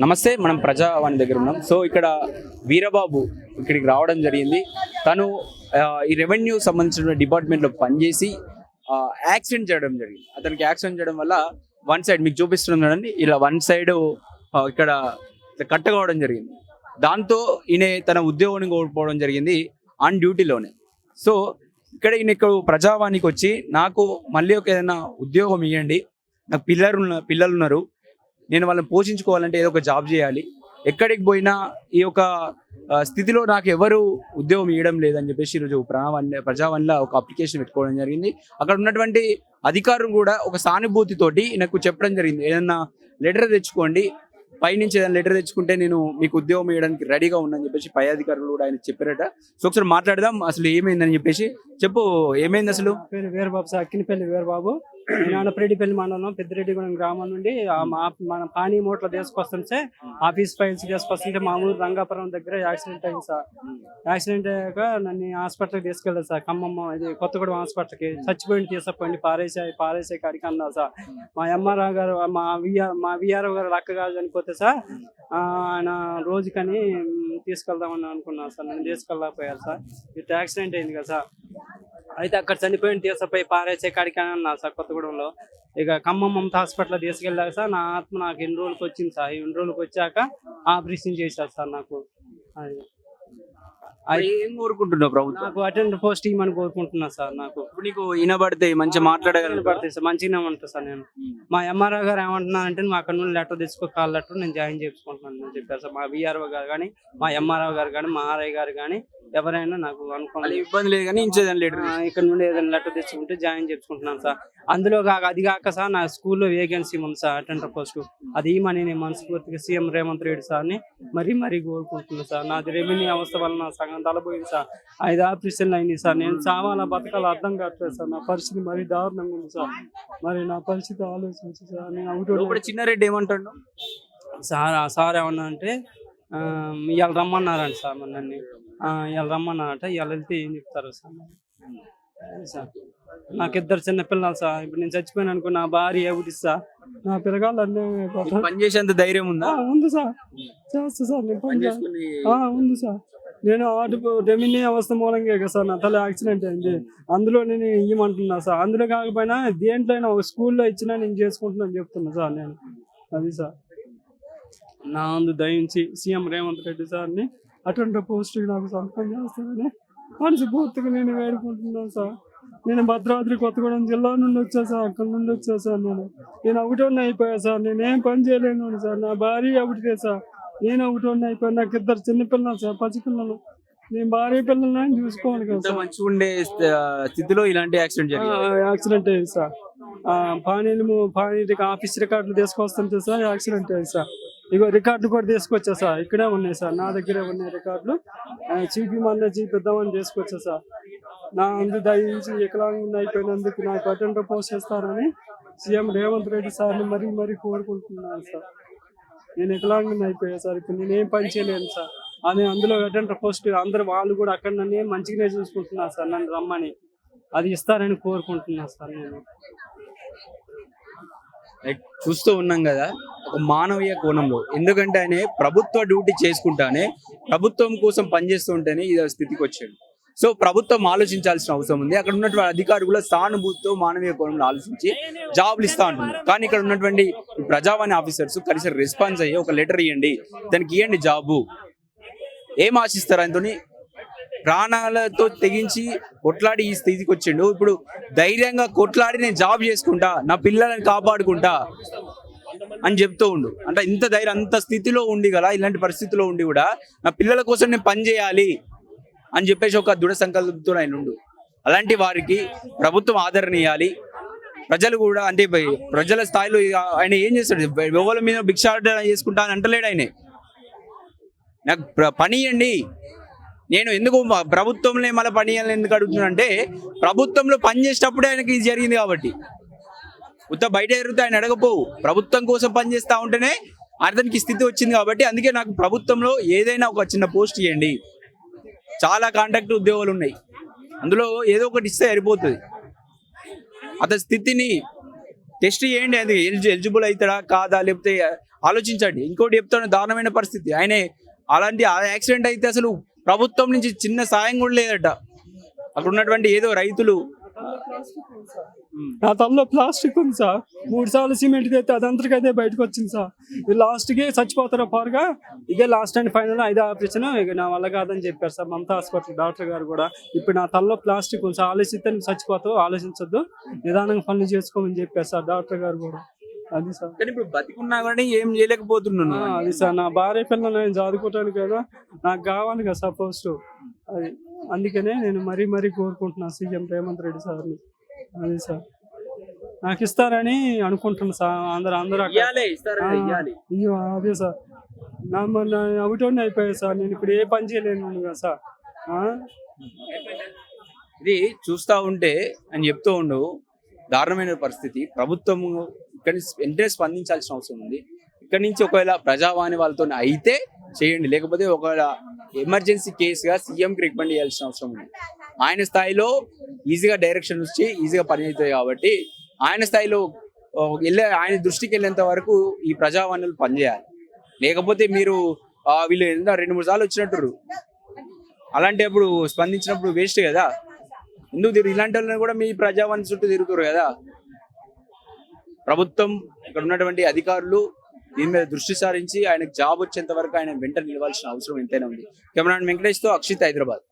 నమస్తే, మనం ప్రజావాణి దగ్గర ఉన్నాం. సో ఇక్కడ వీరబాబు ఇక్కడికి రావడం జరిగింది. తను ఈ రెవెన్యూ సంబంధించిన డిపార్ట్మెంట్లో పనిచేసి యాక్సిడెంట్ చేయడం జరిగింది. అతనికి యాక్సిడెంట్ చేయడం వల్ల వన్ సైడ్ మీకు చూపిస్తున్నాడండి, ఇలా వన్ సైడ్ ఇక్కడ కట్ కావడం జరిగింది. దాంతో ఈయన తన ఉద్యోగాన్ని కోల్పోవడం జరిగింది ఆన్ డ్యూటీలోనే. సో ఇక్కడ ప్రజావాణికి వచ్చి నాకు మళ్ళీ ఒక ఏదైనా ఉద్యోగం ఇవ్వండి, నాకు పిల్లలు ఉన్నారు, నేను వాళ్ళని పోషించుకోవాలంటే ఏదో ఒక జాబ్ చేయాలి, ఎక్కడికి పోయినా ఈ యొక్క స్థితిలో నాకు ఎవరు ఉద్యోగం ఇవ్వడం లేదని చెప్పేసి ఈరోజు ప్రజావాణిలో ఒక అప్లికేషన్ పెట్టుకోవడం జరిగింది. అక్కడ ఉన్నటువంటి అధికారులు కూడా ఒక సానుభూతితోటి నాకు చెప్పడం జరిగింది, ఏదన్నా లెటర్ తెచ్చుకోండి, పైనుంచి ఏదైనా లెటర్ తెచ్చుకుంటే నేను మీకు ఉద్యోగం ఇవ్వడానికి రెడీగా ఉన్నాను చెప్పేసి పై అధికారులు కూడా ఆయన చెప్పారట. సో ఒకసారి మాట్లాడదాం, అసలు ఏమైందని చెప్పేసి చెప్పు, ఏమైంది అసలు? పేరు వీరబాబు సార్, అక్కినపల్లి వీరబాబు. నానపరెడ్డిపల్లి మండలం పెద్దిరెడ్డిగూడెం గ్రామం నుండి మన పానీ మూటలు తీసుకొస్తుంటే ఆఫీస్ ఫైల్స్ తీసుకొస్తుంటే మా ఊరు రంగాపురం దగ్గర యాక్సిడెంట్ అయింది సార్. యాక్సిడెంట్ అయ్యాక నన్ను హాస్పిటల్కి తీసుకెళ్ళారు సార్, ఖమ్మం ఇది కొత్తగూడెం హాస్పిటల్కి. చచ్చిపోయింది తీసుకుపోయింది, పారేసే కాడికి అన్నారు సార్. మా ఎంఆర్ఆర్ గారు మా విఆర్ఓ గారు లక్క గారు చనిపోతే సార్, ఆయన రోజుకని తీసుకెళ్దామని అనుకున్నాను సార్. నన్ను తీసుకెళ్ళకపోయారు సార్, ఇట్లా యాక్సిడెంట్ అయింది కదా సార్. అయితే అక్కడ చనిపోయిన తీసుకుపోయి పారేసే కాడికి అని అన్నారు సార్ కొత్తగూడెంలో. ఇక ఖమ్మం మమతా హాస్పిటల్ తీసుకెళ్ళాక సార్ నా ఆత్మ నాకు ఎన్ని రోజులకి వచ్చింది సార్. 2 రోజులకి వచ్చాక ఆపరేషన్ చేశారు సార్ నాకు. అది ఏం కోరుకుంటున్నావు ప్రభుత్వం? నాకు అటెండర్ పోస్ట్ ఇవ్వమని కోరుకుంటున్నా సార్. నాకు ఇప్పుడు నీకు వినబడితే మంచిగా మాట్లాడగలను పడతాయి సార్, మంచిగానే ఉంటా సార్. నేను మా ఎంఆర్ఓ గారు ఏమంటున్నారంటే నువ్వు అక్కడ నుండి లెటర్ తెచ్చుకో, కాల్ లెటర్ నేను జాయిన్ చేసుకుంటున్నాను అని చెప్పారు సార్. మా విఆర్ఓ గారు కానీ, మా ఎంఆర్ఓ గారు కానీ, మా ఆర్ఐ గారు కానీ ఎవరైనా నాకు అనుకోవాలి ఇబ్బంది లేదు కానీ ఇంచేదని లెటర్ ఇక్కడ నుండి ఏదైనా లెటర్ తెచ్చుకుంటే జాయిన్ చేసుకుంటున్నాను సార్. అందులో అది కాక సార్ నా స్కూల్లో వేకెన్సీ ఉంది సార్, అటెండర్ పోస్ట్. అది ఇవ్వమని నేను మనస్ఫూర్తిగా సీఎం రేవంత్ రెడ్డి సార్ని మరీ కోరుకుంటున్నాను సార్. నాది రెవెన్యూ వ్యవస్థ వల్ల నా సగం తలపోయింది సార్. 5 ఆపరేషన్లు అయినాయి సార్. నేను చావాలా బతకాల అర్థం కావట్లేదు సార్. నా పరిస్థితి మరీ దారుణంగా ఉంది సార్. మరి నా పరిస్థితి ఆలోచించి సార్ నేను అవుట్. చిన్నారెడ్డి ఏమంటాడు సార్ ఏమన్నా అంటే ఇవాళ రమ్మన్నారంట సార్. నన్ను ఇవాళ రమ్మన్నారంట, ఇవాళ వెళ్తే ఏం చెప్తారు సార్. సార్ నాకు 2 చిన్న పిల్లలు సార్. ఇప్పుడు నేను చచ్చిపోయాను అనుకో, నా భార్య ఒకటి సార్, నా పిల్లగాళ్ళు అన్నీ పని చేసేంత ధైర్యం ఉందా? ఉంది సార్, చేస్తా సార్. నేను ఉంది సార్. నేను రెవెన్యూ వ్యవస్థ మూలంగా కదా సార్ నా తల యాక్సిడెంట్ అయింది. అందులో నేను ఇవ్వమంటున్నా సార్. అందులో కాకపోయినా దేంట్లో అయినా ఒక స్కూల్లో ఇచ్చినా నేను చేసుకుంటున్నాను చెప్తున్నా సార్ నేను. అది సార్ నా అందు దయించి సీఎం రేవంత్ రెడ్డి సార్ని అటువంటి పోస్ట్ నాకు సంతకం చేస్తానని మనస్ఫూర్తిగా నేను వేడుకుంటున్నాను సార్. నేను భద్రాద్రి కొత్తగూడెం జిల్లా నుండి వచ్చా సార్, అక్కడ నుండి వచ్చా సార్. నేను ఒకటోని అయిపోయా సార్. నేనేం పని చేయలేను సార్. నా భార్య ఒకటిదే సార్, నేను ఒకటోని అయిపోయాను. నాకు 2 చిన్నపిల్లలు సార్, పసిపిల్లలు. నేను భార్య పిల్లలని చూసుకోవాలి కదా సార్. మంచిగా ఉండే స్థితిలో ఇలాంటి యాక్సిడెంట్ అయింది సార్. పానీటికి ఆఫీస్ రికార్డులు తీసుకొస్తుంటే సార్ యాక్సిడెంట్ అయింది సార్. ఇగో రికార్డులు కూడా తీసుకొచ్చా సార్, ఇక్కడే ఉన్నాయి సార్, నా దగ్గరే ఉన్నాయి రికార్డులు. చూపిద్దామని తీసుకొచ్చా సార్. నా అందు దయించి వికలాంగుని అయిపోయినందుకు నాకు అటెండర్ పోస్ట్ చేస్తారని సీఎం రేవంత్ రెడ్డి సార్ని మరీ కోరుకుంటున్నాను సార్. నేను వికలాంగుని అయిపోయా సార్. ఇప్పుడు నేనేం పని చేయలేను సార్. అది అందులో అటెండర్ పోస్ట్ అందరూ వాళ్ళు కూడా అక్కడ నన్ను మంచిగానే చూసుకుంటున్నారు సార్. నన్ను రమ్మని అది ఇస్తారని కోరుకుంటున్నా సార్. నేను చూస్తూ ఉన్నాం కదా ఒక మానవీయ కోణంలో, ఎందుకంటే ఆయన ప్రభుత్వ డ్యూటీ చేసుకుంటానే, ప్రభుత్వం కోసం పనిచేస్తూ ఉంటేనే ఈ స్థితికి వచ్చాడు. సో ప్రభుత్వం ఆలోచించాల్సిన అవసరం ఉంది. అక్కడ ఉన్నటువంటి అధికారులు కూడా సానుభూతితో మానవీయ కోణంలో ఆలోచించి జాబులు ఇస్తా ఉంటున్నారు. కానీ ఇక్కడ ఉన్నటువంటి ప్రజావాణి ఆఫీసర్స్ కనీసం రెస్పాన్స్ అయ్యి ఒక లెటర్ ఇవ్వండి, దానికి ఇవ్వండి జాబు, ఏం ఆశిస్తారు? ఆయనతోని ప్రాణాలతో తెగించి కొట్లాడి ఈ స్థితికి వచ్చిండు. ఇప్పుడు ధైర్యంగా కొట్లాడి నేను జాబ్ చేసుకుంటా, నా పిల్లలని కాపాడుకుంటా అని చెప్తూ ఉండు. అంటే ఇంత ధైర్యం, అంత స్థితిలో ఉండి కదా, ఇలాంటి పరిస్థితిలో ఉండి కూడా నా పిల్లల కోసం నేను పని చేయాలి అని చెప్పేసి ఒక దృఢ సంకల్పంతో ఆయన ఉండు. అలాంటి వారికి ప్రభుత్వం ఆదరణ ఇవ్వాలి. ప్రజలు కూడా అంటే ప్రజల స్థాయిలో ఆయన ఏం చేస్తాడు, ఎవరి మీద భిక్షాటన చేసుకుంటా అని అంటలేడు. ఆయన నాకు పని ఇవ్వండి, నేను ఎందుకు ప్రభుత్వంలో మళ్ళీ పని ఇవ్వాలని ఎందుకు అడుగుతున్నా అంటే, ప్రభుత్వంలో పని చేసేటప్పుడే ఆయనకి ఇది జరిగింది కాబట్టి. ఉత్త బయట జరిగితే ఆయన అడగపోవు, ప్రభుత్వం కోసం పనిచేస్తూ ఉంటేనే అతనికి స్థితి వచ్చింది కాబట్టి. అందుకే నాకు ప్రభుత్వంలో ఏదైనా ఒక చిన్న పోస్ట్ ఇవ్వండి. చాలా కాంట్రాక్ట్ ఉద్యోగాలు ఉన్నాయి, అందులో ఏదో ఒకటి ఇస్తే సరిపోతుంది. అతని స్థితిని టెస్ట్ చేయండి, అది ఎలిజిబుల్ అవుతాడా కాదా లేకపోతే ఆలోచించండి. ఇంకోటి చెప్తాను, దారుణమైన పరిస్థితి. ఆయనే అలాంటి యాక్సిడెంట్ అయితే అసలు ప్రభుత్వం నుంచి చిన్న సాయం కూడా లేదట. అక్కడ ఉన్నటువంటి ఏదో రైతులు నా తలలో ప్లాస్టిక్ ఉంది సార్. 3 సార్లు సిమెంట్ అయితే అదంతరికి అదే బయటకు వచ్చింది సార్. ఇది లాస్ట్ కి చచ్చిపోతారో పారుగా, ఇదే లాస్ట్ అండ్ ఫైనల్ 5 ఆపరేషన్. ఇక నా వల్ల కాదని చెప్పారు సార్ మమతా హాస్పిటల్ డాక్టర్ గారు కూడా. ఇప్పుడు నా తలలో ప్లాస్టిక్ ఉంది సార్, ఆలోచిస్తే నువ్వు చచ్చిపోతావు, ఆలోచించొద్దు, నిదానంగా పనులు చేసుకోమని చెప్పారు సార్ డాక్టర్ గారు కూడా. అది సార్. కానీ ఇప్పుడు బతికున్నా కానీ ఏం చేయలేకపోతున్నాను. అది సార్, నా భార్య పిల్లలు నేను చదువుకోవటానికి కదా నాకు కావాలి కదా సార్ పోస్ట్. అది అందుకనే నేను మరీ కోరుకుంటున్నాను సీఎం రేవంత్ రెడ్డి సార్ని. అది సార్, నాకు ఇస్తారని అనుకుంటున్నాను సార్. అందరూ అయ్యో అదే సార్, నా ఒకటోనే అయిపోయాయి సార్. నేను ఇప్పుడు ఏ పని చేయలేను కదా సార్. ఇది చూస్తా ఉంటే అని చెప్తూ ఉండు, దారుణమైన పరిస్థితి. ప్రభుత్వం ఇక్కడ వెంటనే స్పందించాల్సిన అవసరం ఉంది. ఇక్కడ నుంచి ఒకవేళ ప్రజావాణి వాళ్ళతో అయితే చేయండి, లేకపోతే ఒకవేళ ఎమర్జెన్సీ కేసుగా సీఎంకి రికమెండ్ చేయాల్సిన అవసరం ఉంది. ఆయన స్థాయిలో ఈజీగా డైరెక్షన్ వచ్చి ఈజీగా పని అవుతాయి కాబట్టి ఆయన స్థాయిలో ఆయన దృష్టికి వెళ్ళేంత వరకు ఈ ప్రజావాణులు పనిచేయాలి. లేకపోతే మీరు వీళ్ళు 2-3 సార్లు వచ్చినట్టు అలాంటప్పుడు స్పందించినప్పుడు వేస్ట్ కదా. ఎందుకు ఇలాంటి వాళ్ళని కూడా మీ ప్రజావాణి చుట్టూ తిరుగుతారు కదా. ప్రభుత్వం ఇక్కడ ఉన్నటువంటి అధికారులు దీని మీద దృష్టి సారించి ఆయనకు జాబ్ వచ్చేంత వరకు ఆయన వెంట నిలవాల్సిన అవసరం ఎంతైనా ఉంది. కెమెరామెన్ వెంకటేష్తో అక్షిత్, హైదరాబాద్.